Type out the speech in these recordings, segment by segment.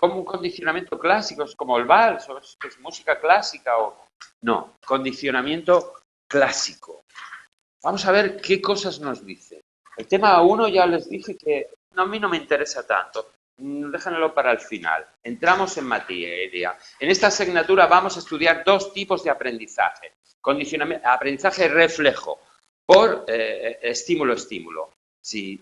como un condicionamiento clásico, es como el vals, o es música clásica, o... No, condicionamiento clásico. Vamos a ver qué cosas nos dice. El tema 1 ya les dije que a mí no me interesa tanto. Déjenlo para el final. Entramos en materia. En esta asignatura vamos a estudiar dos tipos de aprendizaje. Aprendizaje reflejo por estímulo-estímulo. Si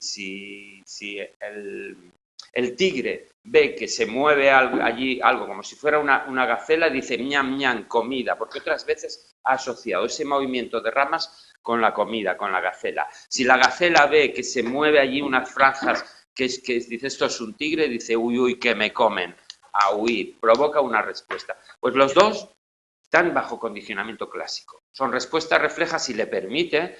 el tigre ve que se mueve allí algo como si fuera una gacela, dice ñam, ñam, comida, porque otras veces ha asociado ese movimiento de ramas con la comida, con la gacela. Si la gacela ve que se mueve allí unas franjas que dice esto es un tigre, dice uy, uy, que me comen, a huir, provoca una respuesta. Pues los dos están bajo condicionamiento clásico. Son respuestas reflejas y le permite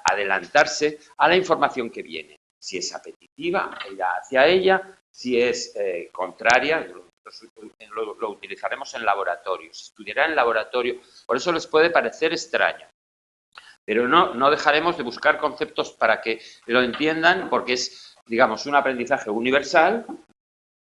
adelantarse a la información que viene. Si es apetitiva, irá hacia ella. Si es contraria, lo utilizaremos en laboratorio. Se estudiará en laboratorio. Por eso les puede parecer extraño. Pero no dejaremos de buscar conceptos para que lo entiendan, porque es, digamos, un aprendizaje universal.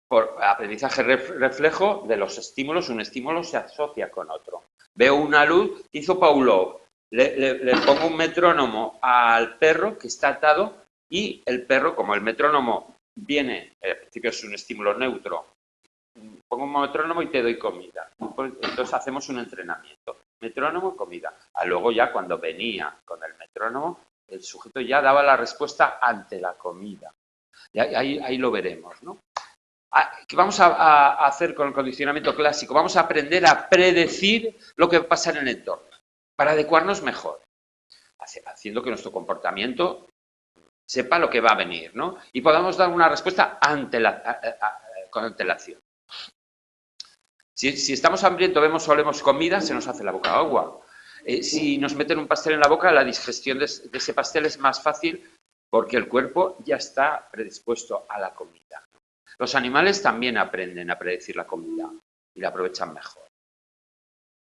Por aprendizaje reflejo de los estímulos, un estímulo se asocia con otro. Veo una luz, hizo Pavlov, le pongo un metrónomo al perro que está atado y el perro, como el metrónomo viene, al principio es un estímulo neutro, pongo un metrónomo y te doy comida. Entonces hacemos un entrenamiento. Metrónomo, comida. Luego ya cuando venía con el metrónomo, el sujeto ya daba la respuesta ante la comida. Y ahí lo veremos, ¿no? ¿Qué vamos a hacer con el condicionamiento clásico? Vamos a aprender a predecir lo que va a pasar en el entorno para adecuarnos mejor, haciendo que nuestro comportamiento sepa lo que va a venir, ¿no? Y podamos dar una respuesta con antelación. Si estamos hambrientos, vemos o olemos comida, se nos hace la boca agua. Si nos meten un pastel en la boca, la digestión de ese pastel es más fácil porque el cuerpo ya está predispuesto a la comida. Los animales también aprenden a predecir la comida y la aprovechan mejor.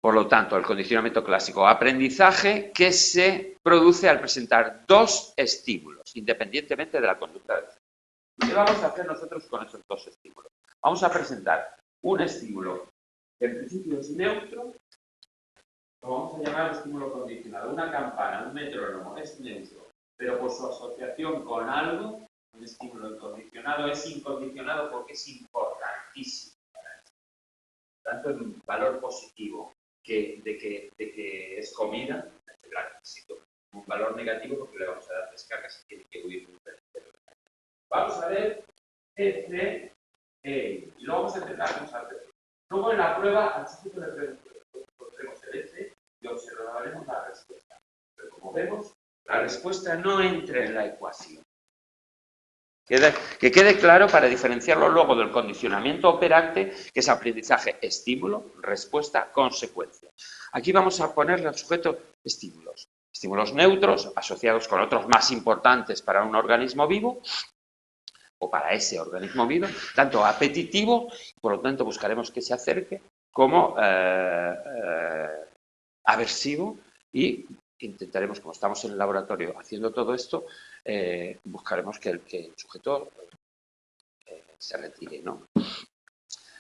Por lo tanto, el condicionamiento clásico, aprendizaje que se produce al presentar dos estímulos, independientemente de la conducta del cerebro. ¿Qué vamos a hacer nosotros con esos dos estímulos? Vamos a presentar un estímulo que en principio es neutro, lo vamos a llamar estímulo condicionado. Una campana, un metrónomo es neutro, pero por su asociación con algo, un estímulo incondicionado es incondicionado porque es importantísimo para esto. Tanto en valor positivo de que es comida, la necesito. Un valor negativo porque le vamos a dar descargas y tiene que huir. Vamos a ver F, E. Y lo vamos a intentar hacer. Luego en la prueba al sujeto le pondremos el F y observaremos la respuesta. Pero como vemos, la respuesta no entra en la ecuación. Que quede claro para diferenciarlo luego del condicionamiento operante, que es aprendizaje estímulo, respuesta, consecuencia. Aquí vamos a ponerle al sujeto estímulos. Estímulos neutros asociados con otros más importantes para un organismo vivo o para ese organismo vivo, tanto apetitivo, por lo tanto buscaremos que se acerque, como aversivo y intentaremos, como estamos en el laboratorio haciendo todo esto, buscaremos que el sujeto se retire, ¿no?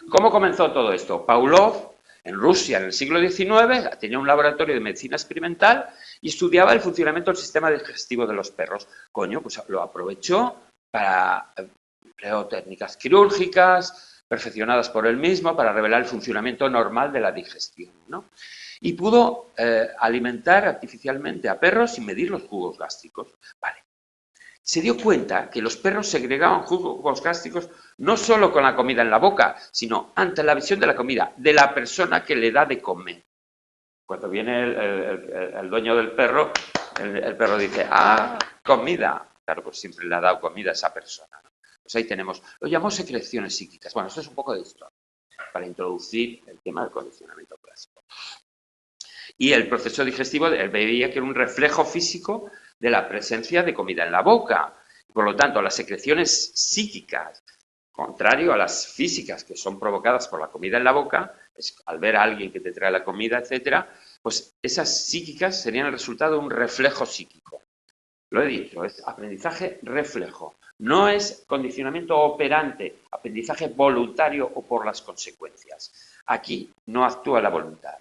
¿Cómo comenzó todo esto? Pavlov, en Rusia, en el siglo XIX, tenía un laboratorio de medicina experimental y estudiaba el funcionamiento del sistema digestivo de los perros. Pues lo aprovechó para empleó técnicas quirúrgicas perfeccionadas por él mismo para revelar el funcionamiento normal de la digestión, ¿no? Y pudo alimentar artificialmente a perros sin medir los jugos gástricos. Vale. Se dio cuenta que los perros segregaban jugos gástricos no solo con la comida en la boca, sino ante la visión de la comida, de la persona que le da de comer. Cuando viene el dueño del perro, el perro dice, comida. Claro, pues siempre le ha dado comida a esa persona, ¿no? Pues ahí tenemos, lo llamamos secreciones psíquicas. Bueno, esto es un poco de historia, para introducir el tema del condicionamiento clásico. Y el proceso digestivo, él veía que era un reflejo físico de la presencia de comida en la boca. Por lo tanto, las secreciones psíquicas, contrario a las físicas que son provocadas por la comida en la boca, al ver a alguien que te trae la comida, etcétera, pues esas psíquicas serían el resultado de un reflejo psíquico. Lo he dicho, es aprendizaje reflejo. No es condicionamiento operante, aprendizaje voluntario o por las consecuencias. Aquí no actúa la voluntad.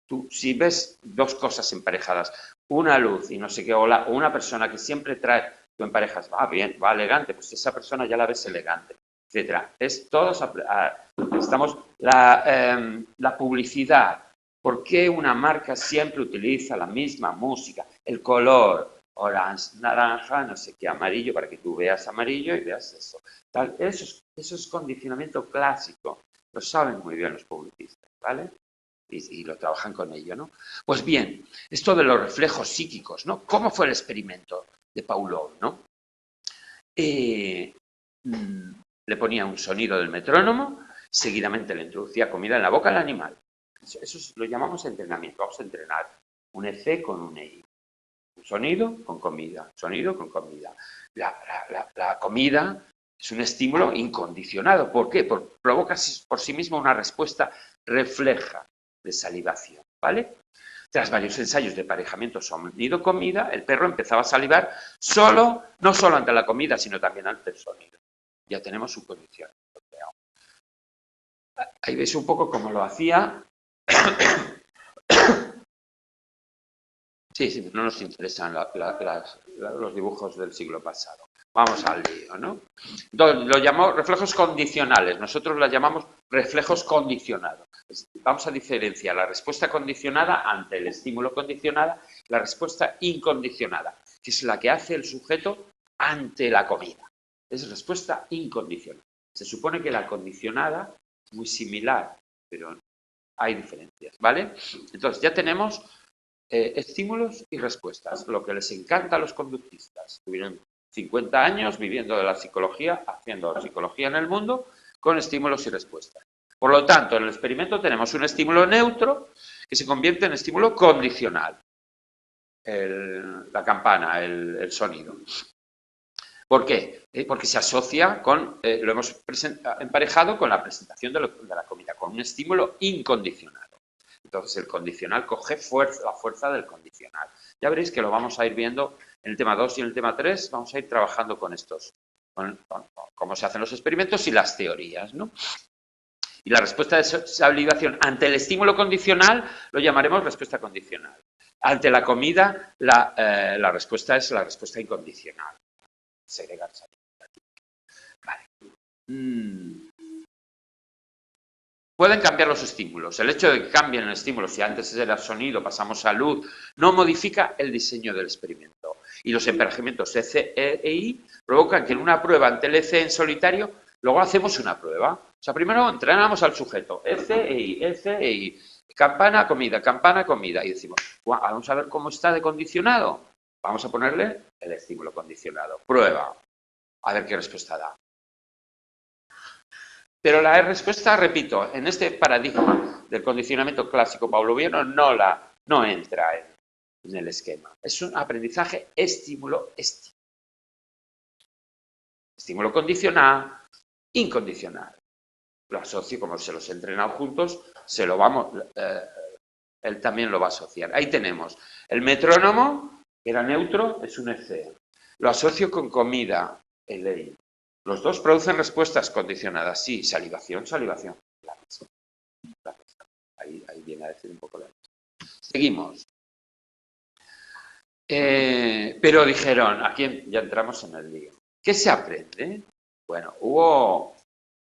Tú, si ves dos cosas emparejadas, una luz y no sé qué, o una persona que siempre trae, tú emparejas, va bien, va elegante, pues esa persona ya la ves elegante, etcétera. Es todos, estamos, la publicidad. ¿Por qué una marca siempre utiliza la misma música? El color, orange, naranja, no sé qué, amarillo, para que tú veas amarillo y veas eso. Eso es condicionamiento clásico. Lo saben muy bien los publicistas, ¿vale? Y lo trabajan con ello, ¿no? Pues bien, esto de los reflejos psíquicos, ¿no? ¿Cómo fue el experimento de Pavlov, ¿no? Le ponía un sonido del metrónomo, seguidamente le introducía comida en la boca al animal. Eso lo llamamos entrenamiento. Vamos a entrenar un EC con un EI. Un sonido con comida, sonido con comida. La comida es un estímulo incondicionado. ¿Por qué? Provoca por sí mismo una respuesta refleja de salivación, ¿vale? Tras varios ensayos de emparejamiento sonido-comida, el perro empezaba a salivar no solo ante la comida, sino también ante el sonido. Ya tenemos su condición. Ahí veis un poco cómo lo hacía. Sí, no nos interesan los dibujos del siglo pasado. Vamos al lío, ¿no? Lo llamamos reflejos condicionales. Nosotros las llamamos reflejos condicionados. Vamos a diferenciar la respuesta condicionada ante el estímulo condicionada, la respuesta incondicionada, que es la que hace el sujeto ante la comida. Es respuesta incondicionada. Se supone que la condicionada es muy similar, pero hay diferencias, ¿vale? Entonces, ya tenemos estímulos y respuestas, lo que les encanta a los conductistas. Tuvieron 50 años viviendo de la psicología, haciendo psicología en el mundo, con estímulos y respuestas. Por lo tanto, en el experimento tenemos un estímulo neutro que se convierte en estímulo condicional. La campana, el sonido. ¿Por qué? Porque se asocia con, lo hemos emparejado con la presentación de la comida, con un estímulo incondicionado. Entonces el condicional coge la fuerza del condicional. Ya veréis que lo vamos a ir viendo en el tema 2 y en el tema 3, vamos a ir trabajando con estos, con cómo se hacen los experimentos y las teorías, ¿no? Y la respuesta de salivación ante el estímulo condicional lo llamaremos respuesta condicional. Ante la comida, la respuesta es la respuesta incondicional. Segregar saliva. Vale. Pueden cambiar los estímulos. El hecho de que cambien el estímulo, si antes era sonido, pasamos a luz, no modifica el diseño del experimento. Y los emparejamientos EC e I provocan que en una prueba ante el EC en solitario, luego hacemos una prueba. O sea, primero entrenamos al sujeto, EC e I, campana, comida. Y decimos, vamos a ver cómo está de condicionado. Vamos a ponerle el estímulo condicionado. Prueba. A ver qué respuesta da. Pero la respuesta, repito, en este paradigma del condicionamiento clásico pavloviano no entra en el esquema. Es un aprendizaje estímulo-estímulo. Estímulo condicional, incondicional. Lo asocio, como se los he entrenado juntos, él también lo va a asociar. Ahí tenemos el metrónomo, que era neutro, es un EC. Lo asocio con comida, el EI. Los dos producen respuestas condicionadas. Sí, salivación. Ahí viene a decir un poco la cosa. Seguimos. Pero dijeron, aquí ya entramos en el lío. ¿Qué se aprende? Bueno, hubo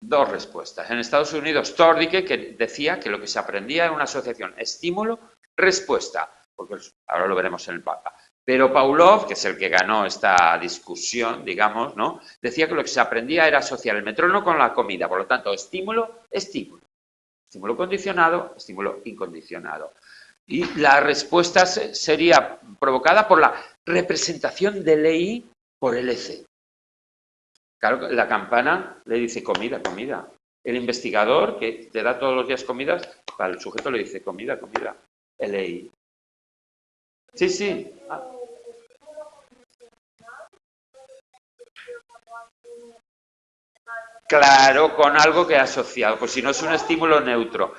dos respuestas. En Estados Unidos, Tordicke, que decía que lo que se aprendía era una asociación estímulo-respuesta, porque ahora lo veremos en el mapa. Pero Pavlov, que es el que ganó esta discusión, digamos, ¿no? Decía que lo que se aprendía era asociar el metrónomo con la comida. Por lo tanto, estímulo. Estímulo condicionado, estímulo incondicionado. Y la respuesta sería provocada por la representación del EI por el EC. Claro, la campana le dice comida. El investigador, que te da todos los días comidas, al sujeto le dice comida. El EI. Sí. Claro, con algo que ha asociado, pues si no es un estímulo neutro.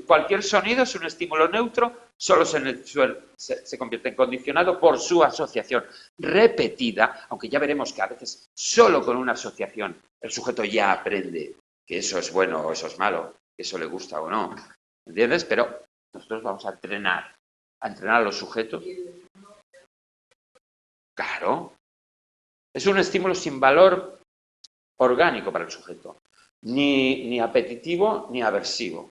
Cualquier sonido es un estímulo neutro, solo se convierte en condicionado por su asociación repetida, aunque ya veremos que a veces solo con una asociación el sujeto ya aprende que eso es bueno o eso es malo, que eso le gusta o no, ¿entiendes? Pero nosotros vamos a entrenar a los sujetos. Claro, es un estímulo sin valor orgánico para el sujeto, ni apetitivo ni aversivo.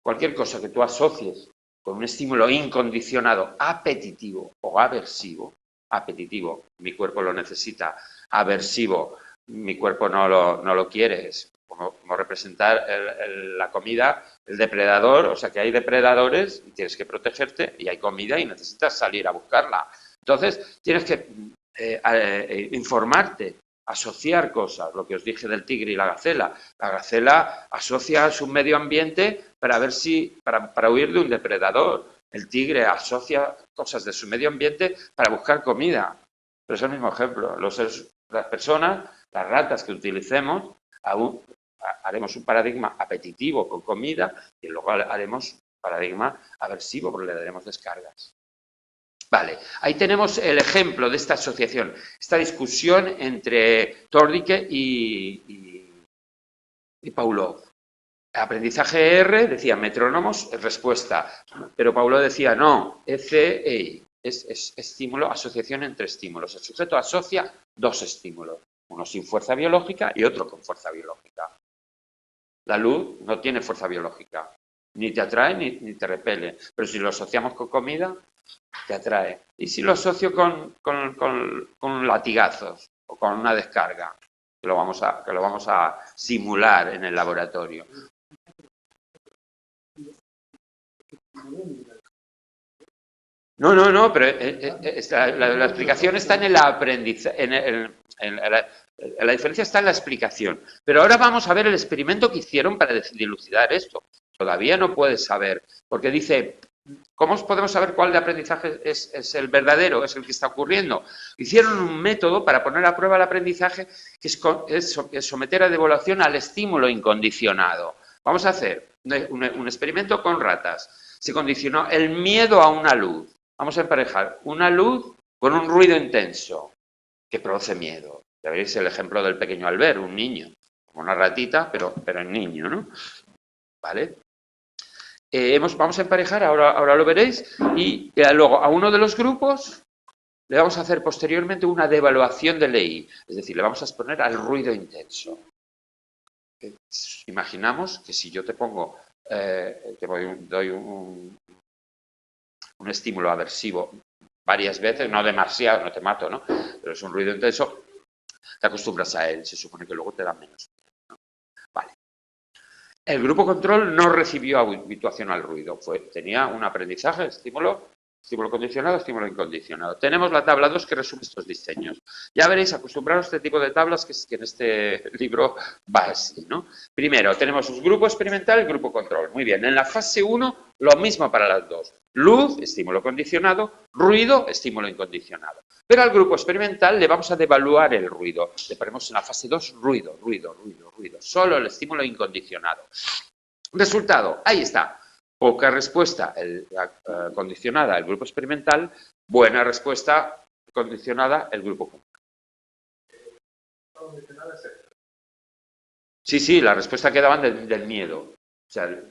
Cualquier cosa que tú asocies con un estímulo incondicionado apetitivo o aversivo, apetitivo, mi cuerpo lo necesita, aversivo, mi cuerpo no lo quiere, es como representar la comida, el depredador, o sea que hay depredadores y tienes que protegerte y hay comida y necesitas salir a buscarla. Entonces, tienes que informarte, asociar cosas, lo que os dije del tigre y la gacela. La gacela asocia a su medio ambiente para ver si, para huir de un depredador. El tigre asocia cosas de su medio ambiente para buscar comida. Pero es el mismo ejemplo. Las personas, las ratas que utilicemos, haremos un paradigma apetitivo con comida y luego haremos un paradigma aversivo porque le daremos descargas. Vale, ahí tenemos el ejemplo de esta asociación, esta discusión entre Tordicke y Pavlov. Aprendizaje R decía metrónomos, respuesta, pero Pavlov decía no, ECEI, es estímulo, asociación entre estímulos. El sujeto asocia dos estímulos, uno sin fuerza biológica y otro con fuerza biológica. La luz no tiene fuerza biológica, ni te atrae ni te repele, pero si lo asociamos con comida, te atrae. Y si lo asocio con latigazos o con una descarga, que lo vamos a simular en el laboratorio. No, pero la explicación está en el aprendizaje, la diferencia está en la explicación. Pero ahora vamos a ver el experimento que hicieron para dilucidar esto. Todavía no puedes saber, porque dice, ¿cómo podemos saber cuál de aprendizaje es el verdadero, es el que está ocurriendo? Hicieron un método para poner a prueba el aprendizaje que es someter a devaluación al estímulo incondicionado. Vamos a hacer un experimento con ratas. Se condicionó el miedo a una luz. Vamos a emparejar una luz con un ruido intenso que produce miedo. Ya veréis el ejemplo del pequeño Albert, un niño, como una ratita, pero en niño, ¿no? ¿Vale? Vamos a emparejar, ahora lo veréis, y luego a uno de los grupos le vamos a hacer posteriormente una devaluación de ley, es decir, le vamos a exponer al ruido intenso. Imaginamos que si yo te pongo, te doy un estímulo aversivo varias veces, no demasiado, no te mato, ¿no? Pero es un ruido intenso, te acostumbras a él, se supone que luego te da menos. ¿No? Vale. El grupo control no recibió habituación al ruido, tenía un aprendizaje, estímulo condicionado, estímulo incondicionado. Tenemos la tabla 2 que resume estos diseños. Ya veréis, acostumbraros a este tipo de tablas que en este libro va así, ¿no? Primero, tenemos un grupo experimental y grupo control. Muy bien, en la fase 1, lo mismo para las dos. Luz, estímulo condicionado, ruido, estímulo incondicionado. Pero al grupo experimental le vamos a devaluar el ruido. Le ponemos en la fase 2 ruido. Solo el estímulo incondicionado. Resultado, ahí está. Poca respuesta condicionada el grupo experimental, buena respuesta condicionada el grupo control. Sí, la respuesta que daban del miedo. O sea,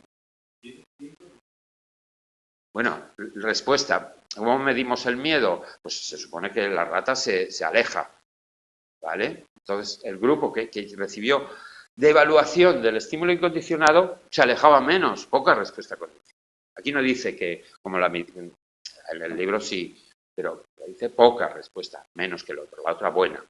bueno, respuesta. ¿Cómo medimos el miedo? Pues se supone que la rata se aleja, ¿vale? Entonces, el grupo que recibió de evaluación del estímulo incondicionado se alejaba menos, poca respuesta condicionada. Aquí no dice que, como en el libro sí, pero dice poca respuesta, menos que el otro, la otra buena.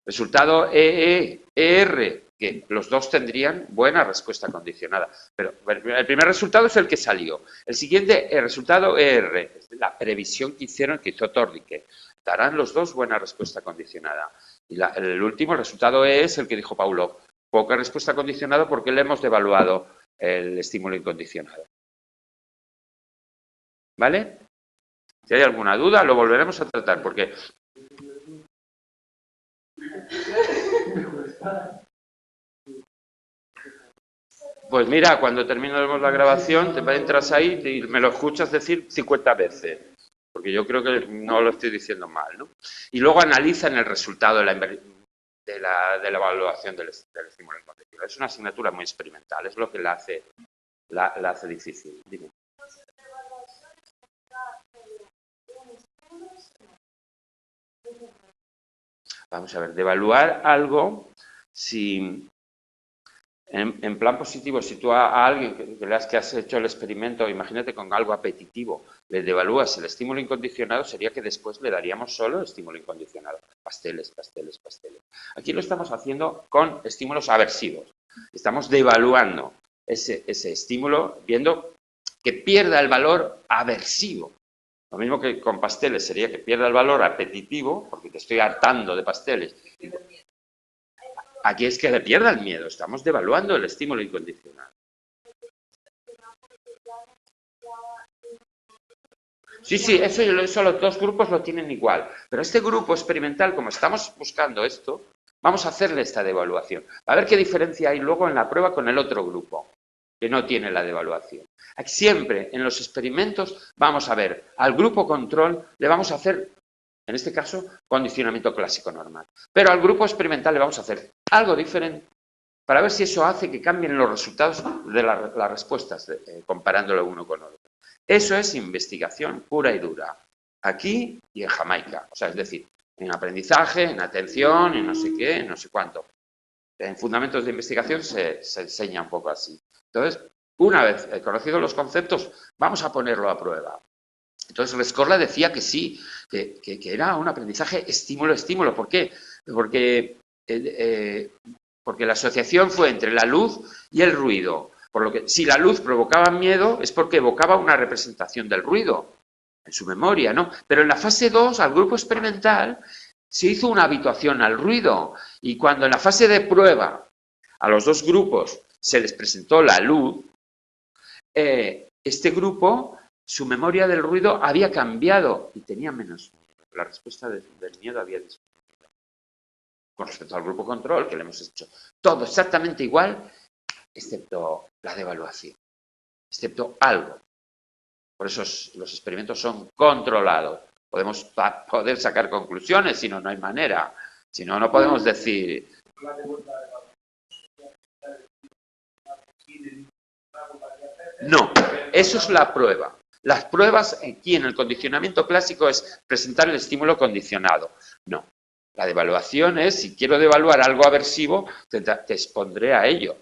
Resultado ER, que los dos tendrían buena respuesta condicionada. Pero el primer resultado es el que salió. El siguiente, el resultado ER, la previsión que hizo Tordicke. Darán los dos buena respuesta condicionada. Y el último, el resultado E es el que dijo Pavlov. Poca respuesta condicionada porque le hemos devaluado el estímulo incondicionado. ¿Vale? Si hay alguna duda, lo volveremos a tratar porque Pues mira, cuando terminemos la grabación, te entras ahí y me lo escuchas decir 50 veces, porque yo creo que no lo estoy diciendo mal, ¿no? Y luego analizan el resultado de la evaluación del estímulo incondicional. Es una asignatura muy experimental, es lo que la hace difícil. Dime. Vamos a ver, de evaluar algo, si en plan positivo, si tú a alguien que has hecho el experimento, imagínate con algo apetitivo, le devalúas el estímulo incondicionado, sería que después le daríamos solo estímulo incondicionado. Pasteles, pasteles, pasteles. Aquí lo estamos haciendo con estímulos aversivos. Estamos devaluando ese estímulo, viendo que pierda el valor aversivo. Lo mismo que con pasteles sería que pierda el valor apetitivo, porque te estoy hartando de pasteles. Aquí es que le pierda el miedo, estamos devaluando el estímulo incondicional. Sí, eso los dos grupos lo tienen igual. Pero este grupo experimental, como estamos buscando esto, vamos a hacerle esta devaluación. A ver qué diferencia hay luego en la prueba con el otro grupo, que no tiene la devaluación. Aquí siempre, en los experimentos, vamos a ver al grupo control, le vamos a hacer, en este caso, condicionamiento clásico normal. Pero al grupo experimental le vamos a hacer algo diferente para ver si eso hace que cambien los resultados de las respuestas, comparándolo uno con otro. Eso es investigación pura y dura, aquí y en Jamaica. O sea, es decir, en aprendizaje, en atención, en no sé qué, en no sé cuánto. En fundamentos de investigación se enseña un poco así. Entonces, una vez conocidos los conceptos, vamos a ponerlo a prueba. Entonces, Rescorla decía que sí, que era un aprendizaje estímulo-estímulo. ¿Por qué? Porque la asociación fue entre la luz y el ruido. Por lo que, si la luz provocaba miedo, es porque evocaba una representación del ruido en su memoria, ¿no? Pero en la fase 2, al grupo experimental, se hizo una habituación al ruido. Y cuando en la fase de prueba a los dos grupos se les presentó la luz, este grupo, su memoria del ruido había cambiado y tenía menos miedo. La respuesta del miedo había disminuido. Con respecto al grupo control, que le hemos hecho todo exactamente igual, excepto la devaluación, excepto algo. Por eso los experimentos son controlados. Podemos poder sacar conclusiones, si no, no hay manera. Si no, no podemos decir... No, eso es la prueba. Las pruebas aquí en el condicionamiento clásico es presentar el estímulo condicionado. No, la devaluación es, si quiero devaluar algo aversivo, te expondré a ello.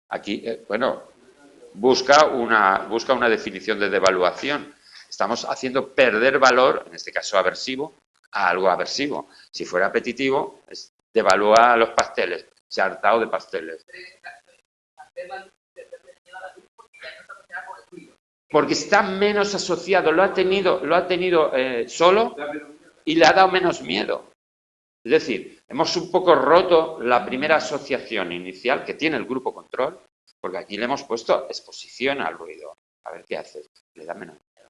Aquí, bueno, busca una definición de devaluación. Estamos haciendo perder valor, en este caso aversivo, a algo aversivo. Si fuera apetitivo, devalúa los pasteles. Se ha hartado de pasteles. Porque está menos asociado, lo ha tenido solo y le ha dado menos miedo. Es decir, hemos un poco roto la primera asociación inicial que tiene el grupo control, porque aquí le hemos puesto exposición al ruido. A ver qué hace, le da menos miedo.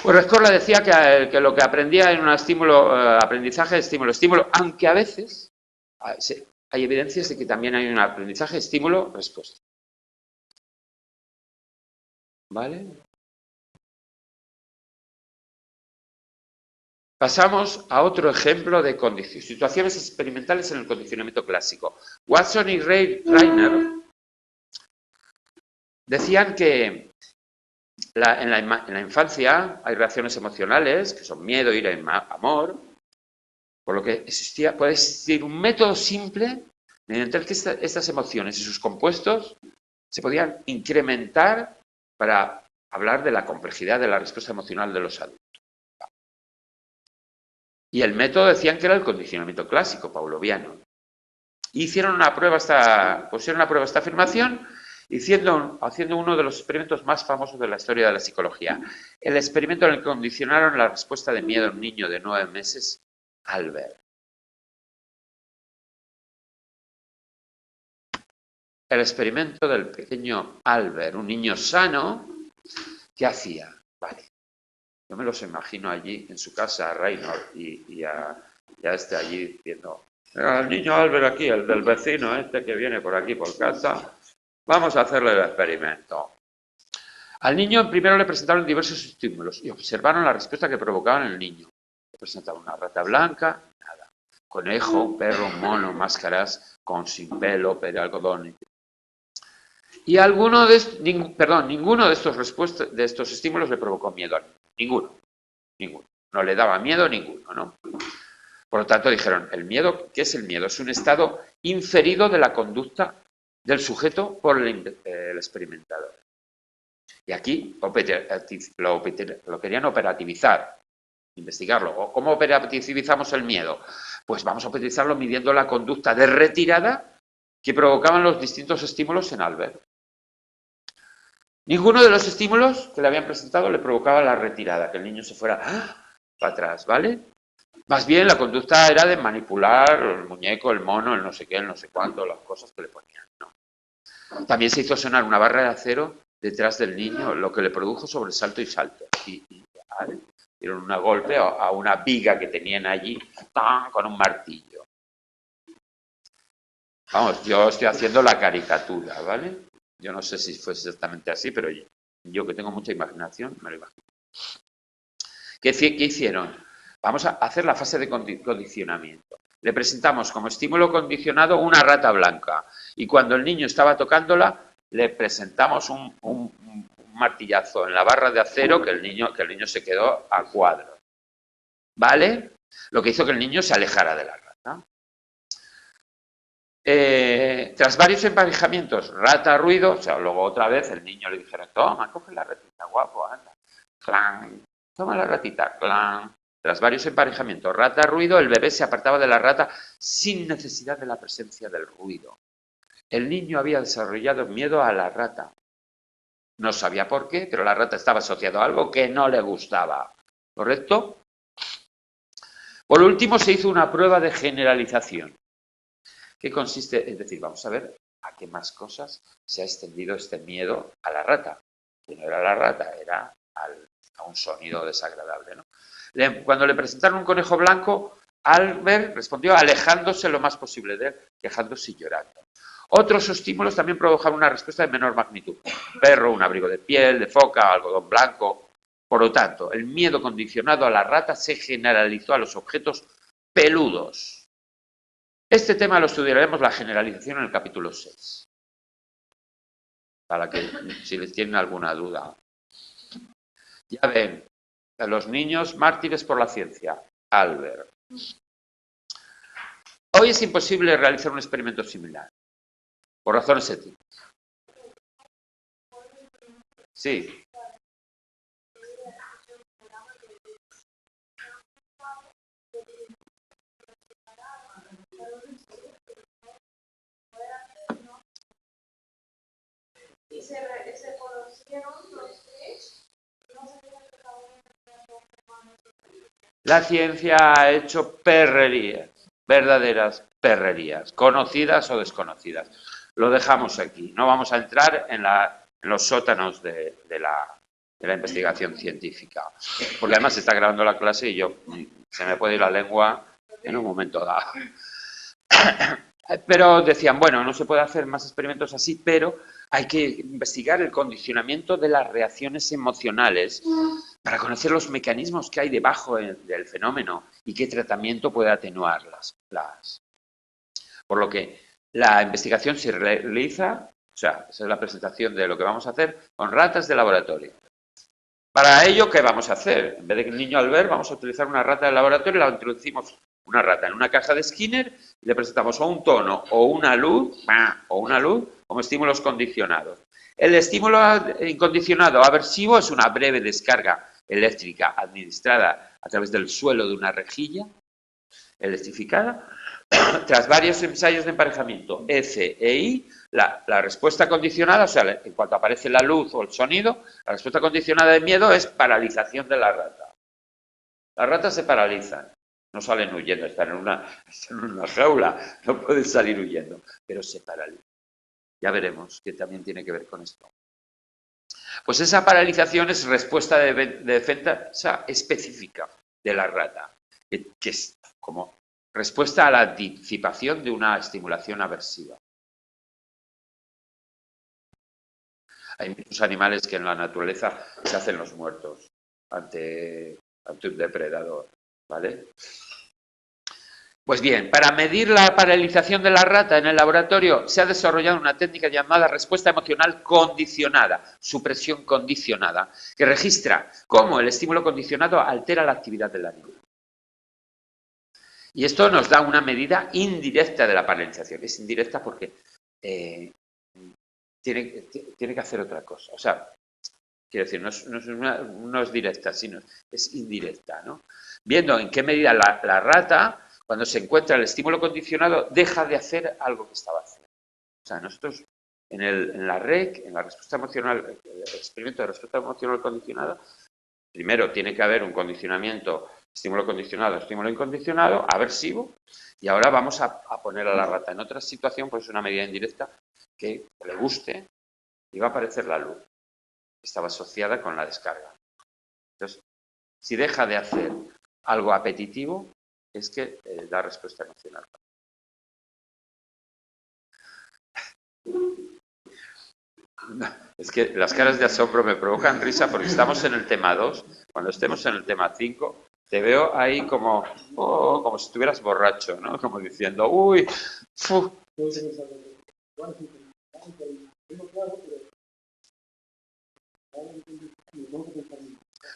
Pues Rescorla decía que lo que aprendía en un aprendizaje estímulo-estímulo, aunque a veces hay evidencias de que también hay un aprendizaje estímulo-respuesta. ¿Vale? Pasamos a otro ejemplo de situaciones experimentales en el condicionamiento clásico. Watson y Reiner decían que en la infancia hay reacciones emocionales, que son miedo, ira y amor, por lo que puede existir un método simple mediante el que estas emociones y sus compuestos se podían incrementar para hablar de la complejidad de la respuesta emocional de los adultos. Y el método decían que era el condicionamiento clásico, pavloviano. Hicieron pusieron a prueba esta afirmación haciendo uno de los experimentos más famosos de la historia de la psicología. El experimento en el que condicionaron la respuesta de miedo a un niño de 9 meses, Albert. El experimento del pequeño Albert, un niño sano, ¿qué hacía? Vale. Yo me los imagino allí en su casa, a Reynolds y a allí viendo El niño Albert aquí, el del vecino este que viene por aquí por casa, vamos a hacerle el experimento. Al niño primero le presentaron diversos estímulos y observaron la respuesta que provocaban en el niño. Le presentaron una rata blanca, nada. Conejo, un perro, un mono, máscaras con sin pelo, algodón. Y ninguno de estos estímulos le provocó miedo al niño. Ninguno. No le daba miedo ninguno, ¿no? Por lo tanto, dijeron, el miedo, ¿qué es el miedo? Es un estado inferido de la conducta del sujeto por el experimentador. Y aquí lo querían operativizar, investigarlo. ¿Cómo operativizamos el miedo? Pues vamos a operativizarlo midiendo la conducta de retirada que provocaban los distintos estímulos en Albert. Ninguno de los estímulos que le habían presentado le provocaba la retirada, que el niño se fuera para atrás, ¿vale? Más bien la conducta era de manipular el muñeco, el mono, el no sé qué, el no sé cuánto, las cosas que le ponían, ¿no? También se hizo sonar una barra de acero detrás del niño, lo que le produjo sobresalto y salto. ¿Vale? Dieron un golpe a una viga que tenían allí con un martillo. Vamos, yo estoy haciendo la caricatura, ¿vale? Yo no sé si fue exactamente así, pero yo que tengo mucha imaginación, me lo imagino. ¿Qué hicieron? Vamos a hacer la fase de condicionamiento. Le presentamos como estímulo condicionado una rata blanca y cuando el niño estaba tocándola, le presentamos un martillazo en la barra de acero que el niño se quedó a cuadro. ¿Vale? Lo que hizo que el niño se alejara de la rata. Tras varios emparejamientos, rata, ruido, o sea, luego otra vez el niño le dijeron, toma, coge la ratita, guapo, anda. Clan, toma la ratita, clan. Tras varios emparejamientos, rata, ruido, el bebé se apartaba de la rata sin necesidad de la presencia del ruido. El niño había desarrollado miedo a la rata. No sabía por qué, pero la rata estaba asociada a algo que no le gustaba. ¿Correcto? Por último, se hizo una prueba de generalización. ¿Qué consiste? Es decir, vamos a ver a qué más cosas se ha extendido este miedo a la rata. Que no era la rata, era a un sonido desagradable, ¿no? Cuando le presentaron un conejo blanco, Albert respondió alejándose lo más posible de él, quejándose y llorando. Otros estímulos también provocaron una respuesta de menor magnitud. Un perro, un abrigo de piel, de foca, algodón blanco. Por lo tanto, el miedo condicionado a la rata se generalizó a los objetos peludos. Este tema lo estudiaremos la generalización en el capítulo 6. Para que, si les tienen alguna duda. Ya ven, los niños mártires por la ciencia. Albert. Hoy es imposible realizar un experimento similar. Por razones éticas. Sí. Y se conocieron los tres. La ciencia ha hecho perrerías, verdaderas perrerías, conocidas o desconocidas. Lo dejamos aquí. No vamos a entrar en los sótanos de la investigación científica, porque además se está grabando la clase y se me puede ir la lengua en un momento dado. Pero decían, bueno, no se puede hacer más experimentos así, pero hay que investigar el condicionamiento de las reacciones emocionales para conocer los mecanismos que hay debajo del fenómeno y qué tratamiento puede atenuarlas. Por lo que la investigación se realiza, o sea, esa es la presentación de lo que vamos a hacer con ratas de laboratorio. Para ello, ¿qué vamos a hacer? En vez de que el niño al ver, vamos a utilizar una rata de laboratorio, la introducimos una rata en una caja de Skinner y le presentamos o un tono o una luz como estímulos condicionados. El estímulo incondicionado aversivo es una breve descarga eléctrica administrada a través del suelo de una rejilla electrificada. Tras varios ensayos de emparejamiento F e I, la respuesta condicionada, o sea, en cuanto aparece la luz o el sonido, la respuesta condicionada de miedo es paralización de la rata. Las ratas se paralizan, no salen huyendo, están en una jaula, no pueden salir huyendo, pero se paralizan. Ya veremos que también tiene que ver con esto. Pues esa paralización es respuesta de defensa específica de la rata, que es como respuesta a la disipación de una estimulación aversiva. Hay muchos animales que en la naturaleza se hacen los muertos ante un depredador, ¿vale? Pues bien, para medir la paralización de la rata en el laboratorio se ha desarrollado una técnica llamada respuesta emocional condicionada, supresión condicionada, que registra cómo el estímulo condicionado altera la actividad del animal. Y esto nos da una medida indirecta de la paralización. Es indirecta porque tiene que hacer otra cosa. O sea, quiero decir, no es directa, sino es indirecta, ¿no? Viendo en qué medida la rata, cuando se encuentra el estímulo condicionado, deja de hacer algo que estaba haciendo. O sea, nosotros en la REC, en la respuesta emocional, el experimento de respuesta emocional condicionada, primero tiene que haber un condicionamiento, estímulo condicionado, estímulo incondicionado, aversivo, y ahora vamos a poner a la rata en otra situación, pues una medida indirecta, que le guste y va a aparecer la luz. Estaba asociada con la descarga. Entonces, si deja de hacer algo apetitivo, es que da respuesta emocional. Es que las caras de asombro me provocan risa porque estamos en el tema 2. Cuando estemos en el tema 5, te veo ahí como si estuvieras borracho, ¿no? Como diciendo, uy, ¡fu!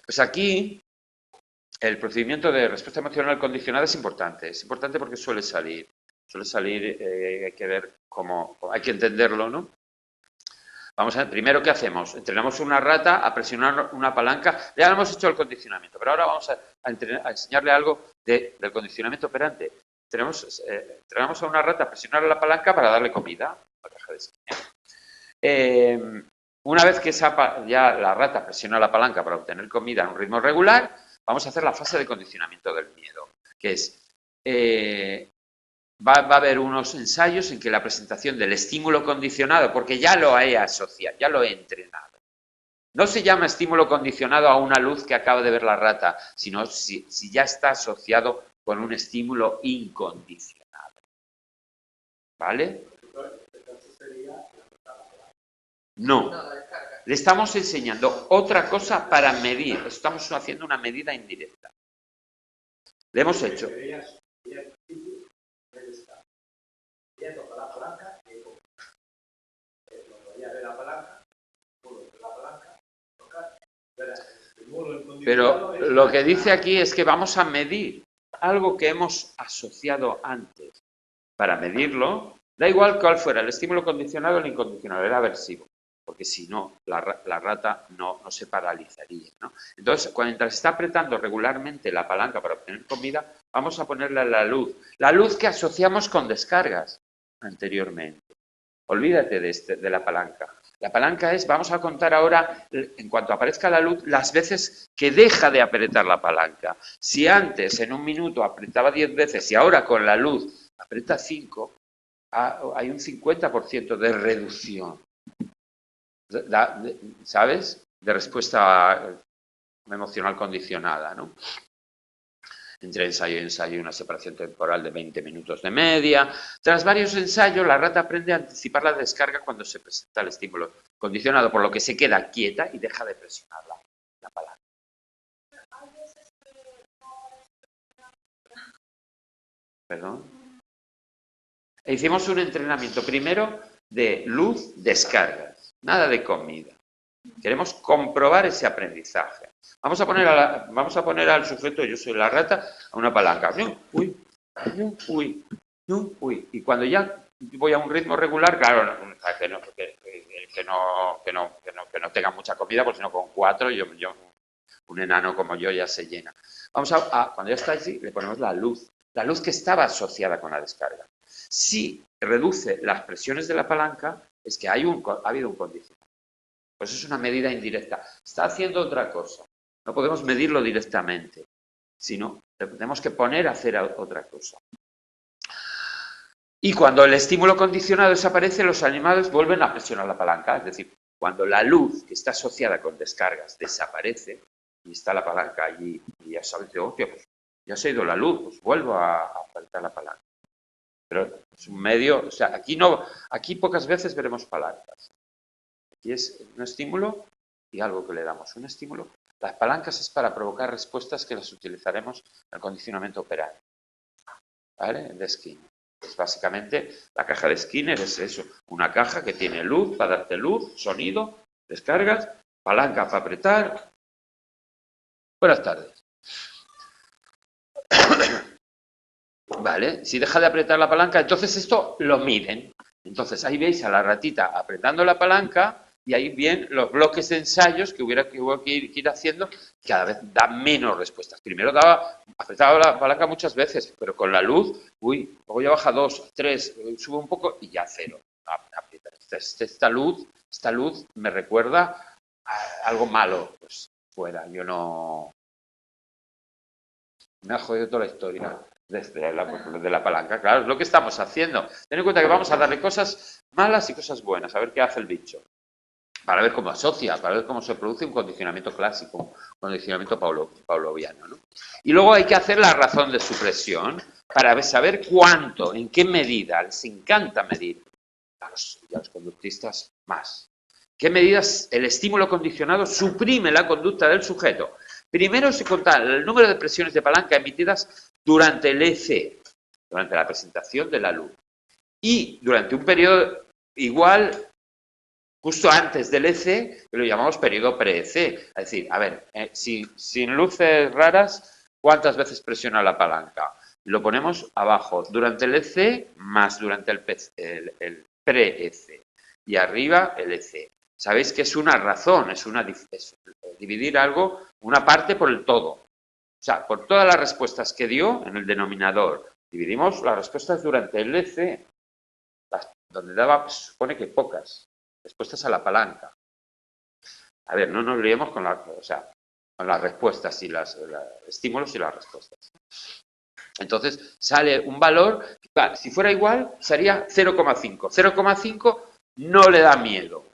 Pues aquí el procedimiento de respuesta emocional condicionada es importante. Es importante porque suele salir, hay que ver cómo, hay que entenderlo, ¿no? Vamos a ver, primero, ¿qué hacemos? Entrenamos una rata a presionar una palanca. Ya hemos hecho el condicionamiento, pero ahora vamos a enseñarle algo del condicionamiento operante. Entrenamos a una rata a presionar la palanca para darle comida. La caja de esquina. Una vez que ya la rata presiona la palanca para obtener comida en un ritmo regular, vamos a hacer la fase de condicionamiento del miedo, que es... Va a haber unos ensayos en que la presentación del estímulo condicionado, porque ya lo he asociado, ya lo he entrenado. No se llama estímulo condicionado a una luz que acaba de ver la rata, sino si ya está asociado con un estímulo incondicionado. ¿Vale? No. Le estamos enseñando otra cosa para medir. Estamos haciendo una medida indirecta. Le hemos hecho... Pero lo que dice aquí es que vamos a medir algo que hemos asociado antes. Para medirlo, da igual cuál fuera el estímulo condicionado o el incondicionado, era aversivo, porque si no, la rata no se paralizaría, ¿no? Entonces, cuando está apretando regularmente la palanca para obtener comida, vamos a ponerle la luz que asociamos con descargas anteriormente. Olvídate de la palanca. La palanca es, vamos a contar ahora, en cuanto aparezca la luz, las veces que deja de apretar la palanca. Si antes, en un minuto, apretaba 10 veces y ahora con la luz aprieta 5, hay un 50% de reducción, ¿sabes? De respuesta emocional condicionada, ¿no? Entre ensayo y ensayo, una separación temporal de 20 minutos de media. Tras varios ensayos, la rata aprende a anticipar la descarga cuando se presenta el estímulo condicionado, por lo que se queda quieta y deja de presionar la palanca. ¿Perdón? Hicimos un entrenamiento primero de luz, descargas, nada de comida. Queremos comprobar ese aprendizaje. Vamos a poner al sujeto, yo soy la rata, a una palanca. Uy, uy, uy. Y cuando ya voy a un ritmo regular, claro, que no tenga mucha comida, porque si no con 4, un enano como yo ya se llena. Cuando ya está allí, le ponemos la luz que estaba asociada con la descarga. Si reduce las presiones de la palanca, es que ha habido un condicionamiento. Pues es una medida indirecta. Está haciendo otra cosa. No podemos medirlo directamente, sino le tenemos que poner a hacer otra cosa. Y cuando el estímulo condicionado desaparece, los animales vuelven a presionar la palanca. Es decir, cuando la luz que está asociada con descargas desaparece y está la palanca allí y ya sabes, pues Ya se ha ido la luz, pues vuelvo a apretar la palanca. Pero es un medio, o sea, aquí pocas veces veremos palancas. Aquí es un estímulo y algo que le damos. Un estímulo. Las palancas es para provocar respuestas que las utilizaremos en el condicionamiento operante. ¿Vale? De Skinner. Pues básicamente la caja de Skinner es eso. Una caja que tiene luz para darte luz, sonido, descargas, palanca para apretar. Buenas tardes. Vale, si deja de apretar la palanca, entonces esto lo miden. Entonces ahí veis a la ratita apretando la palanca y ahí bien los bloques de ensayos que hubo que ir haciendo, cada vez da menos respuestas. Primero apretaba la palanca muchas veces, pero con la luz, luego ya baja 2, 3, sube un poco y ya 0. Esta luz me recuerda a algo malo. Pues fuera, yo no... Me ha jodido toda la historia de la palanca. Claro, es lo que estamos haciendo. Ten en cuenta que vamos a darle cosas malas y cosas buenas, a ver qué hace el bicho. Para ver cómo asocia, para ver cómo se produce un condicionamiento clásico, un condicionamiento pavloviano, ¿no? Y luego hay que hacer la razón de supresión para saber cuánto, en qué medida, les encanta medir a los conductistas más. ¿Qué medidas el estímulo condicionado suprime la conducta del sujeto? Primero se cuenta el número de presiones de palanca emitidas durante el EC, durante la presentación de la luz. Y durante un periodo igual, justo antes del EC, que lo llamamos periodo pre-EC. Es decir, a ver, sin luces raras, ¿cuántas veces presiona la palanca? Lo ponemos abajo, durante el EC más durante el pre-EC. Y arriba el EC. Sabéis que es una razón, es dividir algo, una parte por el todo. O sea, por todas las respuestas que dio en el denominador, dividimos las respuestas durante el EC, donde daba, se supone que pocas respuestas a la palanca. A ver, no nos liemos con las respuestas y los estímulos y las respuestas. Entonces, sale un valor, si fuera igual, sería 0,5. 0,5 no le da miedo.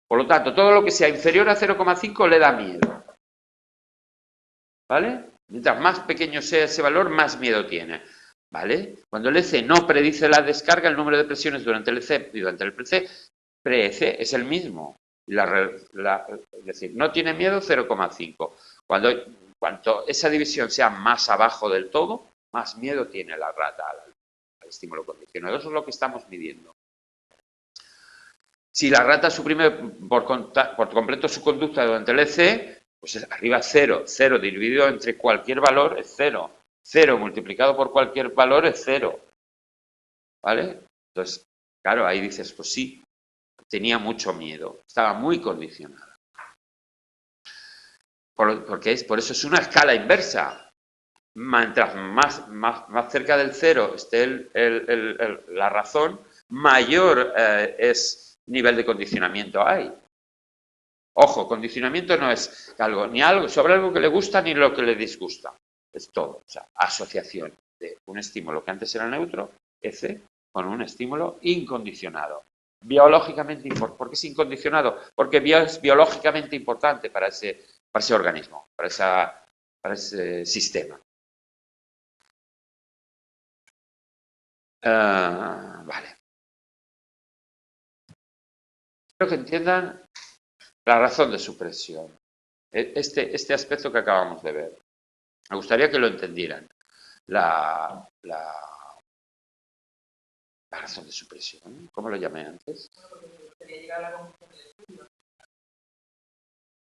Por lo tanto, todo lo que sea inferior a 0,5 le da miedo. ¿Vale? Mientras más pequeño sea ese valor, más miedo tiene. ¿Vale? Cuando el EC no predice la descarga, el número de presiones durante el EC y durante el pre-EC es el mismo. Es decir, no tiene miedo 0,5. Cuanto esa división sea más abajo del todo, más miedo tiene la rata al estímulo condicionado. Eso es lo que estamos midiendo. Si la rata suprime por completo su conducta durante el EC, pues arriba 0. 0 dividido entre cualquier valor es 0. 0 multiplicado por cualquier valor es 0. ¿Vale? Entonces, claro, ahí dices, pues sí, tenía mucho miedo, estaba muy condicionada. Por eso es una escala inversa. Mientras más cerca del 0 esté la razón, mayor es nivel de condicionamiento hay. Ojo, condicionamiento no es algo sobre algo que le gusta ni lo que le disgusta. Es todo. O sea, asociación de un estímulo que antes era neutro, EC, con un estímulo incondicionado. Biológicamente importante. ¿Por qué es incondicionado? Porque es biológicamente importante para ese organismo, para ese sistema. Vale. Espero que entiendan la razón de supresión. Este aspecto que acabamos de ver. Me gustaría que lo entendieran. La razón de supresión. ¿Cómo lo llamé antes?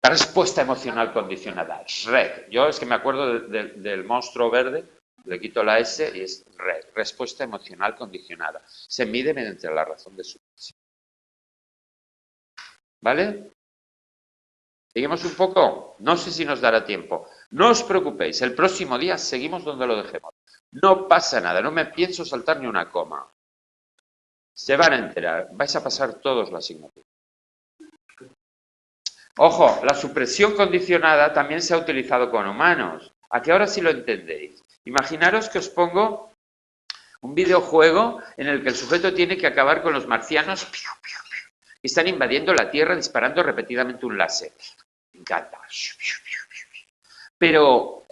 La respuesta emocional condicionada. REC. Yo es que me acuerdo del monstruo verde, le quito la S y es REC. Respuesta emocional condicionada. Se mide mediante la razón de supresión. ¿Vale? Seguimos un poco. No sé si nos dará tiempo. No os preocupéis. El próximo día seguimos donde lo dejemos. No pasa nada. No me pienso saltar ni una coma. Se van a enterar. Vais a pasar todos la asignatura. Ojo, la supresión condicionada también se ha utilizado con humanos. ¿A qué ahora sí lo entendéis? Imaginaros que os pongo un videojuego en el que el sujeto tiene que acabar con los marcianos que están invadiendo la Tierra disparando repetidamente un láser. Me encanta. Pero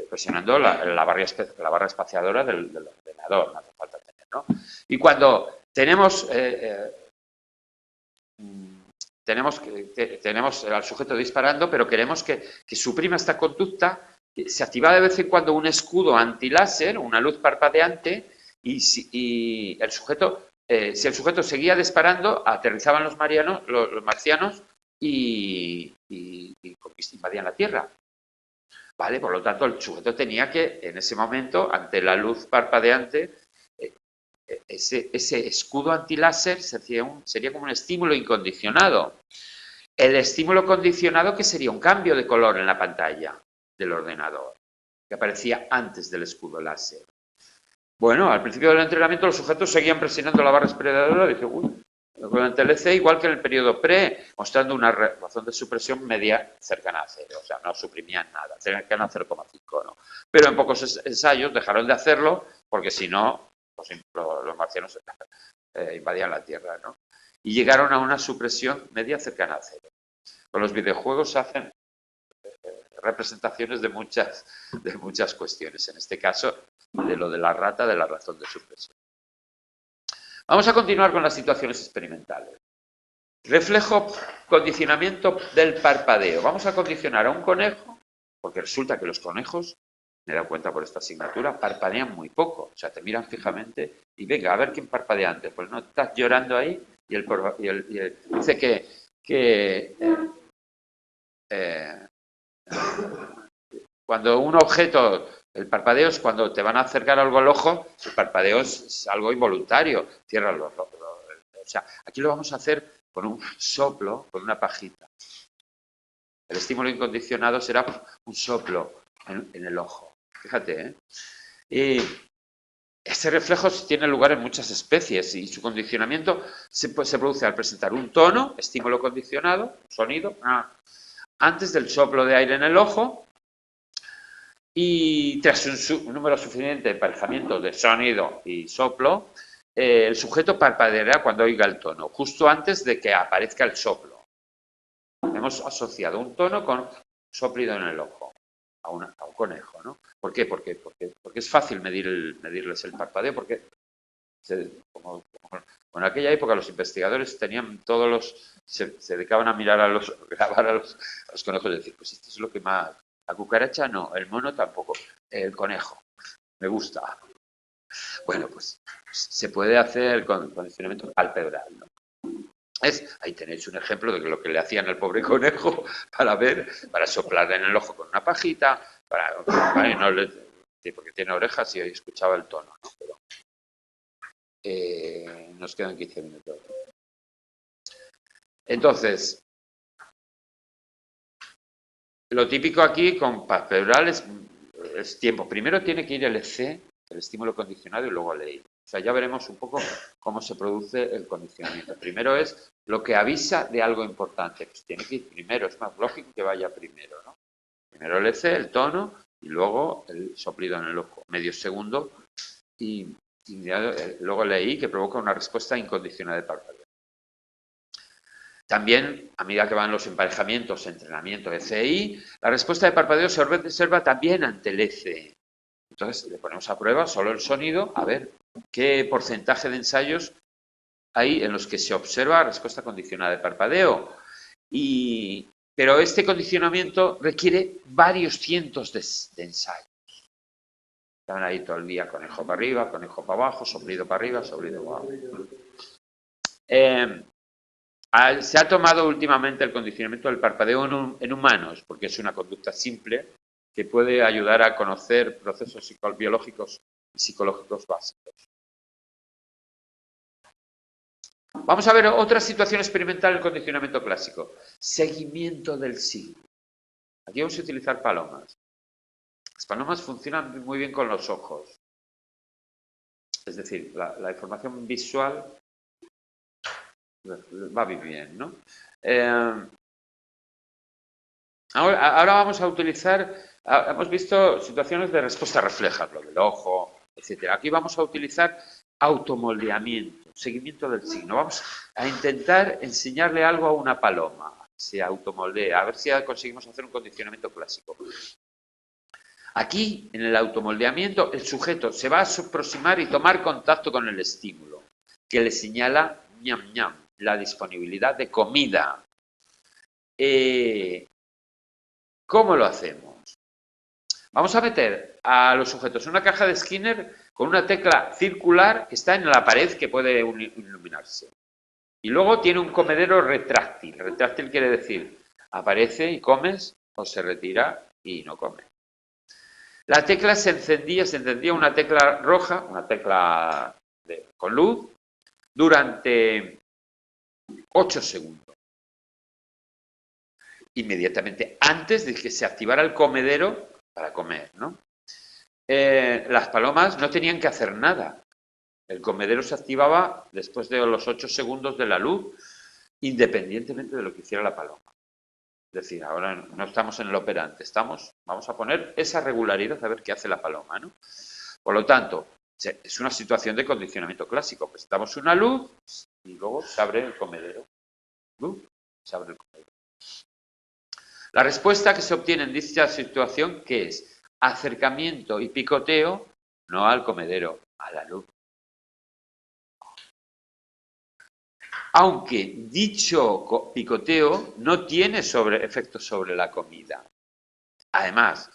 presionando la barra espaciadora del ordenador, no hace falta tener, ¿no? Y cuando tenemos al sujeto disparando, pero queremos que suprima esta conducta, se activa de vez en cuando un escudo antiláser, una luz parpadeante, y el sujeto, si el sujeto seguía disparando, aterrizaban los marcianos y invadían la Tierra. ¿Vale? Por lo tanto, el sujeto tenía que, en ese momento, ante la luz parpadeante, ese escudo antiláser sería como un estímulo incondicionado. El estímulo condicionado, que sería un cambio de color en la pantalla del ordenador, que aparecía antes del escudo láser. Bueno, al principio del entrenamiento los sujetos seguían presionando la barra espaciadora y dije, uy, con el TLC igual que en el periodo pre, mostrando una razón de supresión media cercana a cero, o sea, no suprimían nada, cercana a 0,5, ¿no? Pero en pocos ensayos dejaron de hacerlo porque si no, los marcianos invadían la Tierra, ¿no? Y llegaron a una supresión media cercana a cero. Con los videojuegos se hacen representaciones de muchas cuestiones, en este caso de lo de la rata, de la razón de supresión. Vamos a continuar con las situaciones experimentales. Reflejo, condicionamiento del parpadeo. Vamos a condicionar a un conejo, porque resulta que los conejos, me he dado cuenta por esta asignatura, parpadean muy poco. O sea, te miran fijamente y venga, a ver quién parpadea antes. Pues no, estás llorando ahí y dice que cuando un objeto, el parpadeo es cuando te van a acercar algo al ojo, el parpadeo es algo involuntario, cierra los ojos. O sea, aquí lo vamos a hacer con un soplo, con una pajita. El estímulo incondicionado será un soplo en el ojo. Fíjate, ¿eh? Y este reflejo tiene lugar en muchas especies y su condicionamiento se produce al presentar un tono, estímulo condicionado, sonido, antes del soplo de aire en el ojo, y tras un número suficiente de emparejamientos de sonido y soplo, el sujeto parpadeará cuando oiga el tono, justo antes de que aparezca el soplo. Hemos asociado un tono con soplido en el ojo a un conejo, ¿no? ¿Por qué? Porque es fácil medirles el parpadeo, porque como en aquella época los investigadores tenían se dedicaban a mirar grabar a los conejos y decir, pues esto es lo que más. La cucaracha no, el mono tampoco, el conejo, me gusta. Bueno, pues se puede hacer con condicionamiento palpebral, ¿no? Ahí tenéis un ejemplo de lo que le hacían al pobre conejo para soplar en el ojo con una pajita, porque tiene orejas y escuchaba el tono, ¿no? Pero, nos quedan 15 minutos. Entonces, lo típico aquí con palpebral es tiempo. Primero tiene que ir el EC, el estímulo condicionado, y luego el EI. O sea, ya veremos un poco cómo se produce el condicionamiento. Primero es lo que avisa de algo importante. Pues tiene que ir primero, es más lógico que vaya primero, ¿no? Primero el EC, el tono, y luego el soplido en el ojo. Medio segundo, y luego el EI, que provoca una respuesta incondicional de parpadeo. También, a medida que van los emparejamientos, entrenamiento ECI, la respuesta de parpadeo se observa también ante el EC. Entonces, le ponemos a prueba solo el sonido, a ver qué porcentaje de ensayos hay en los que se observa respuesta condicionada de parpadeo. Pero este condicionamiento requiere varios cientos de ensayos. Están ahí todo el día, conejo para arriba, conejo para abajo, soplido para arriba, soplido para abajo. Se ha tomado últimamente el condicionamiento del parpadeo en humanos, porque es una conducta simple que puede ayudar a conocer procesos biológicos y psicológicos básicos. Vamos a ver otra situación experimental del condicionamiento clásico. Seguimiento del signo. Aquí vamos a utilizar palomas. Las palomas funcionan muy bien con los ojos. Es decir, la información visual va muy bien, ¿no? Ahora vamos a utilizar, hemos visto situaciones de respuesta refleja, lo del ojo, etcétera. Aquí vamos a utilizar automoldeamiento, seguimiento del signo. Vamos a intentar enseñarle algo a una paloma, se automoldea, a ver si conseguimos hacer un condicionamiento clásico. Aquí, en el automoldeamiento, el sujeto se va a aproximar y tomar contacto con el estímulo, que le señala ñam ñam, la disponibilidad de comida. ¿Cómo lo hacemos? Vamos a meter a los sujetos en una caja de Skinner con una tecla circular que está en la pared que puede iluminarse. Y luego tiene un comedero retráctil. Retráctil quiere decir, aparece y comes, o se retira y no come. La tecla se encendía una tecla roja, una tecla con luz, durante 8 segundos. Inmediatamente antes de que se activara el comedero para comer, ¿no? Las palomas no tenían que hacer nada. El comedero se activaba después de los 8 segundos de la luz, independientemente de lo que hiciera la paloma. Es decir, ahora no estamos en el operante, vamos a poner esa regularidad a ver qué hace la paloma, ¿no? Por lo tanto, es una situación de condicionamiento clásico. Presentamos una luz y luego se abre el comedero. Luz, se abre el comedero. La respuesta que se obtiene en dicha situación, ¿qué es? Acercamiento y picoteo, no al comedero, a la luz. Aunque dicho picoteo no tiene efecto sobre la comida. Además,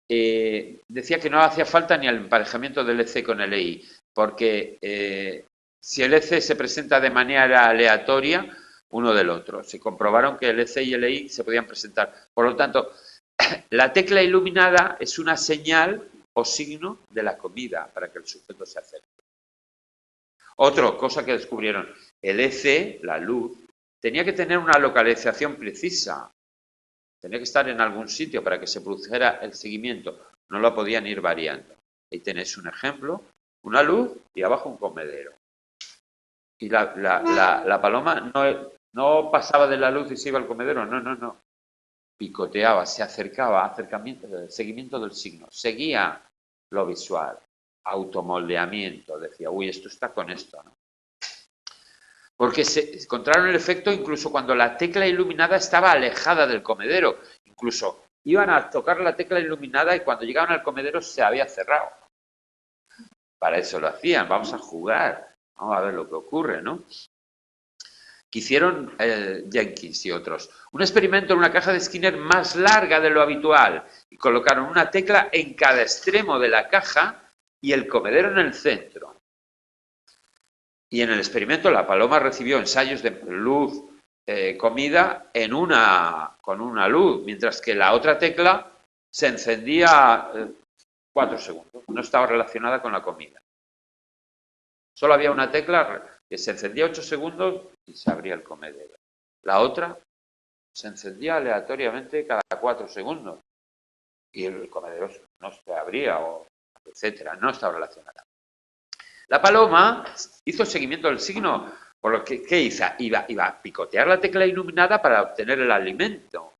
decía que no hacía falta ni el emparejamiento del EC con el EI, porque si el EC se presenta de manera aleatoria, uno del otro. Se comprobaron que el EC y el EI se podían presentar. Por lo tanto, la tecla iluminada es una señal o signo de la comida para que el sujeto se acerque. Otra cosa que descubrieron, el EC, la luz, tenía que tener una localización precisa. Tenía que estar en algún sitio para que se produjera el seguimiento. No lo podían ir variando. Ahí tenéis un ejemplo, una luz y abajo un comedero. Y la paloma no pasaba de la luz y se iba al comedero, no. Picoteaba, se acercaba, seguimiento del signo. Seguía lo visual. Automoldeamiento, decía, uy, esto está con esto, ¿no? Porque se encontraron el efecto incluso cuando la tecla iluminada estaba alejada del comedero. Incluso iban a tocar la tecla iluminada y cuando llegaban al comedero se había cerrado. Para eso lo hacían, vamos a jugar, vamos a ver lo que ocurre, ¿no? Que hicieron Jenkins y otros. Un experimento en una caja de Skinner más larga de lo habitual y colocaron una tecla en cada extremo de la caja y el comedero en el centro. Y en el experimento la paloma recibió ensayos de luz, comida con una luz, mientras que la otra tecla se encendía 4 segundos. No estaba relacionada con la comida. Solo había una tecla que se encendía 8 segundos y se abría el comedero. La otra se encendía aleatoriamente cada 4 segundos y el comedero no se abría, etcétera, no estaba relacionada. La paloma hizo seguimiento del signo, por lo que, ¿qué hizo? Iba a picotear la tecla iluminada para obtener el alimento,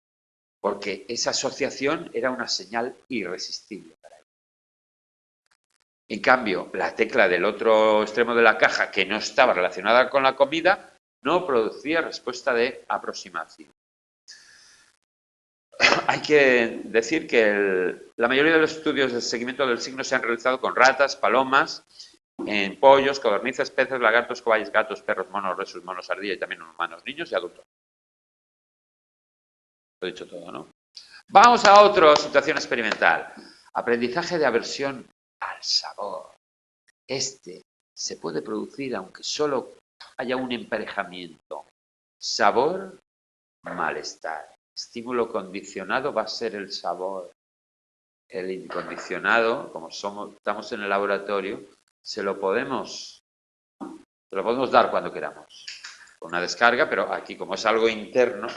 porque esa asociación era una señal irresistible para ella. En cambio, la tecla del otro extremo de la caja, que no estaba relacionada con la comida, no producía respuesta de aproximación. Hay que decir que la mayoría de los estudios de seguimiento del signo se han realizado con ratas, palomas, en pollos, codornices, peces, lagartos, cobayas, gatos, perros, monos, resus, monos, ardilla y también humanos, niños y adultos. Lo he dicho todo, ¿no? Vamos a otra situación experimental. Aprendizaje de aversión al sabor. Este se puede producir aunque solo haya un emparejamiento. Sabor, malestar. Estímulo condicionado va a ser el sabor. El incondicionado, como estamos en el laboratorio, se lo podemos dar cuando queramos. Con una descarga, pero aquí como es algo interno,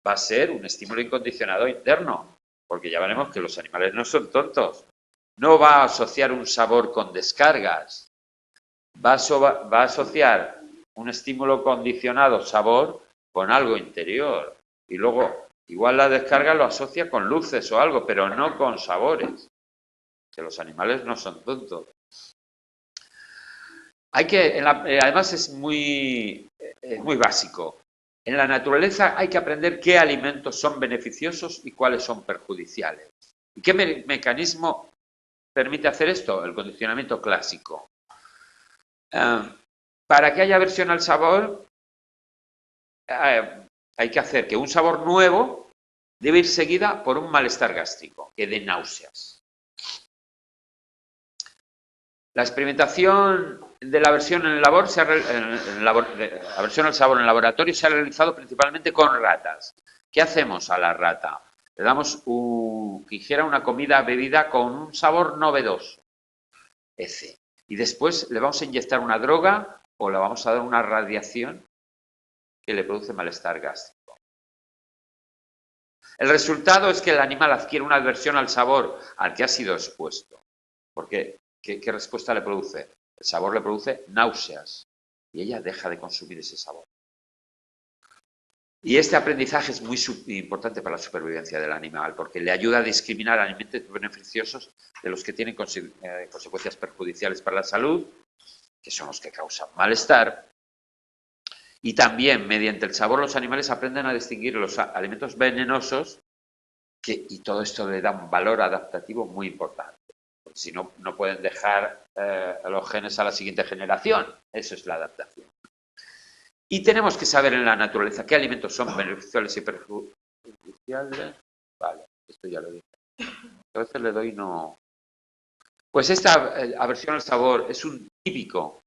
va a ser un estímulo incondicionado interno. Porque ya veremos que los animales no son tontos. No va a asociar un sabor con descargas. Va a asociar un estímulo condicionado, sabor, con algo interior. Y luego, igual la descarga lo asocia con luces o algo, pero no con sabores. Que los animales no son tontos. Además es muy básico. En la naturaleza hay que aprender qué alimentos son beneficiosos y cuáles son perjudiciales. ¿Y qué mecanismo permite hacer esto? El condicionamiento clásico. Para que haya aversión al sabor, hay que hacer que un sabor nuevo debe ir seguida por un malestar gástrico, que dé náuseas. La experimentación de la aversión al sabor en laboratorio se ha realizado principalmente con ratas. ¿Qué hacemos a la rata? Le damos que hiciera una comida bebida con un sabor novedoso, y después le vamos a inyectar una droga o le vamos a dar una radiación que le produce malestar gástrico. El resultado es que el animal adquiere una aversión al sabor al que ha sido expuesto. Porque, ¿qué respuesta le produce? El sabor le produce náuseas y ella deja de consumir ese sabor. Y este aprendizaje es muy importante para la supervivencia del animal porque le ayuda a discriminar alimentos beneficiosos de los que tienen consecuencias perjudiciales para la salud, que son los que causan malestar. Y también, mediante el sabor, los animales aprenden a distinguir los alimentos venenosos y todo esto le da un valor adaptativo muy importante. Porque si no, no pueden dejar los genes a la siguiente generación. Eso es la adaptación. Y tenemos que saber en la naturaleza qué alimentos son beneficiales y perjudiciales. Vale, esto ya lo dije. A veces le doy no. Pues esta aversión al sabor es un típico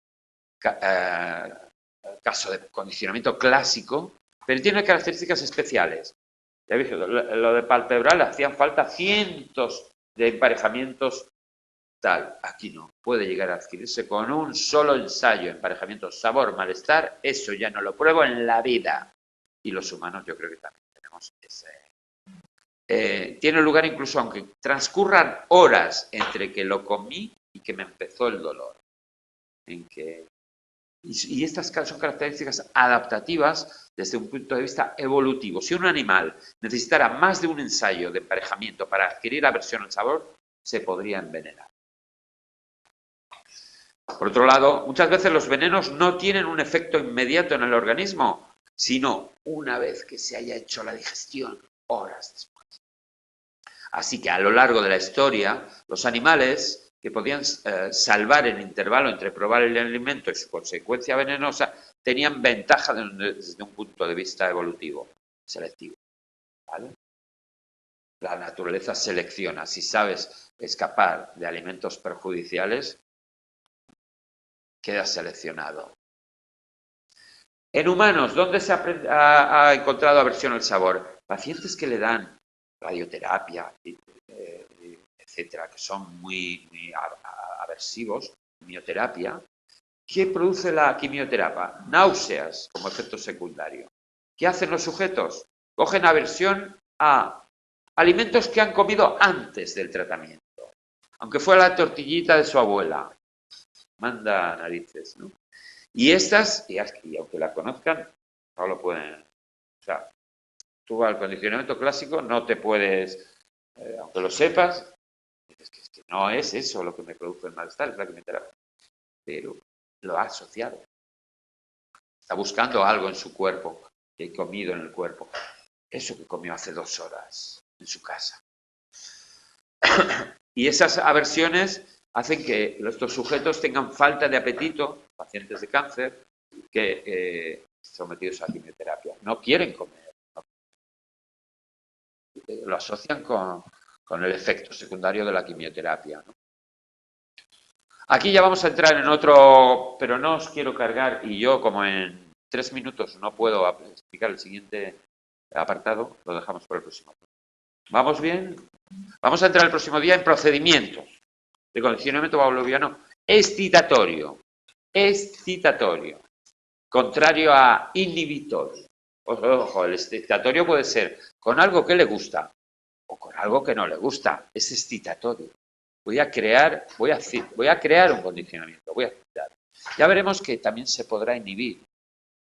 caso de condicionamiento clásico, pero tiene características especiales. Ya veis, lo de palpebral hacían falta cientos de emparejamientos tal. Aquí no, puede llegar a adquirirse con un solo ensayo, emparejamiento sabor, malestar, eso ya no lo pruebo en la vida. Y los humanos yo creo que también tenemos ese. Tiene lugar incluso aunque transcurran horas entre que lo comí y que me empezó el dolor. Y estas son características adaptativas desde un punto de vista evolutivo. Si un animal necesitara más de un ensayo de emparejamiento para adquirir aversión al sabor, se podría envenenar. Por otro lado, muchas veces los venenos no tienen un efecto inmediato en el organismo, sino una vez que se haya hecho la digestión, horas después. Así que a lo largo de la historia, los animales que podían salvar el intervalo entre probar el alimento y su consecuencia venenosa, tenían ventaja desde un punto de vista evolutivo, selectivo. ¿Vale? La naturaleza selecciona. Si sabes escapar de alimentos perjudiciales, quedas seleccionado. En humanos, ¿dónde se ha encontrado aversión al sabor? Pacientes que le dan radioterapia, etcétera, que son muy aversivos, quimioterapia. ¿Qué produce la quimioterapia? Náuseas como efecto secundario. ¿Qué hacen los sujetos? Cogen aversión a alimentos que han comido antes del tratamiento, aunque fuera la tortillita de su abuela. Manda narices, ¿no? Y estas, y aunque la conozcan, no lo pueden. O sea, tú al condicionamiento clásico no te puedes, aunque lo sepas, es que no es eso lo que me produce el malestar, es la quimioterapia. Pero lo ha asociado. Está buscando algo en su cuerpo, que he comido en el cuerpo. Eso que comió hace 2 horas en su casa. Y esas aversiones hacen que estos sujetos tengan falta de apetito, pacientes de cáncer, que sometidos a quimioterapia. No quieren comer. Lo asocian con el efecto secundario de la quimioterapia, ¿no? Aquí ya vamos a entrar en otro, pero no os quiero cargar y yo como en 3 minutos no puedo explicar el siguiente apartado, lo dejamos para el próximo. ¿Vamos bien? Vamos a entrar el próximo día en procedimientos de condicionamiento pavloviano excitatorio. Excitatorio. Contrario a inhibitorio. Ojo, el excitatorio puede ser con algo que le gusta o con algo que no le gusta. Es excitatorio. Voy a crear un condicionamiento. Voy a excitar. Ya veremos que también se podrá inhibir,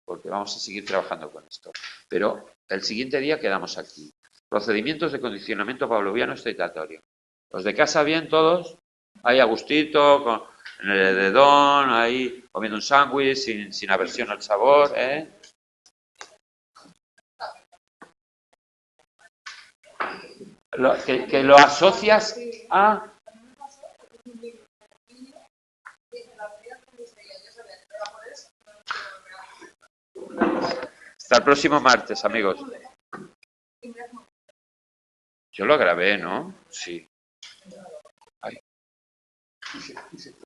porque vamos a seguir trabajando con esto. Pero el siguiente día quedamos aquí. Procedimientos de condicionamiento pavloviano excitatorio. ¿Los de casa bien todos? Ahí a gustito, en el edredón, ahí comiendo un sándwich sin aversión al sabor, ¿eh? que lo asocias a... Hasta el próximo martes, amigos. Yo lo grabé, ¿no? Sí. Ay.